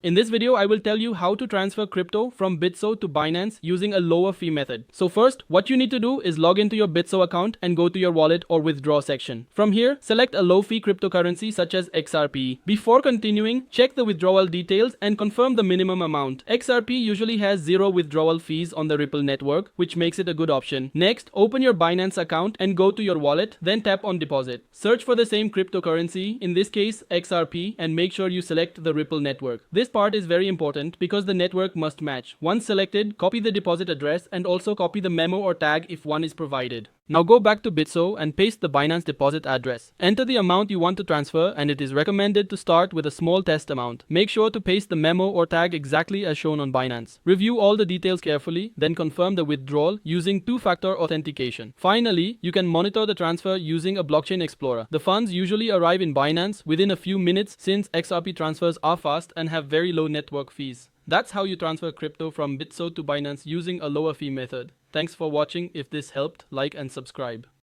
In this video, I will tell you how to transfer crypto from Bitso to Binance using a lower fee method. So first, what you need to do is log into your Bitso account and go to your wallet or withdraw section. From here, select a low fee cryptocurrency such as XRP. Before continuing, check the withdrawal details and confirm the minimum amount. XRP usually has zero withdrawal fees on the Ripple network, which makes it a good option. Next, open your Binance account and go to your wallet, then tap on deposit. Search for the same cryptocurrency, in this case XRP, and make sure you select the Ripple network. This part is very important because the network must match. Once selected, copy the deposit address and also copy the memo or tag if one is provided. Now go back to Bitso and paste the Binance deposit address. Enter the amount you want to transfer, and it is recommended to start with a small test amount. Make sure to paste the memo or tag exactly as shown on Binance. Review all the details carefully, then confirm the withdrawal using two-factor authentication. Finally, you can monitor the transfer using a blockchain explorer. The funds usually arrive in Binance within a few minutes since XRP transfers are fast and have very low network fees. That's how you transfer crypto from Bitso to Binance using a lower fee method. Thanks for watching. If this helped, like and subscribe.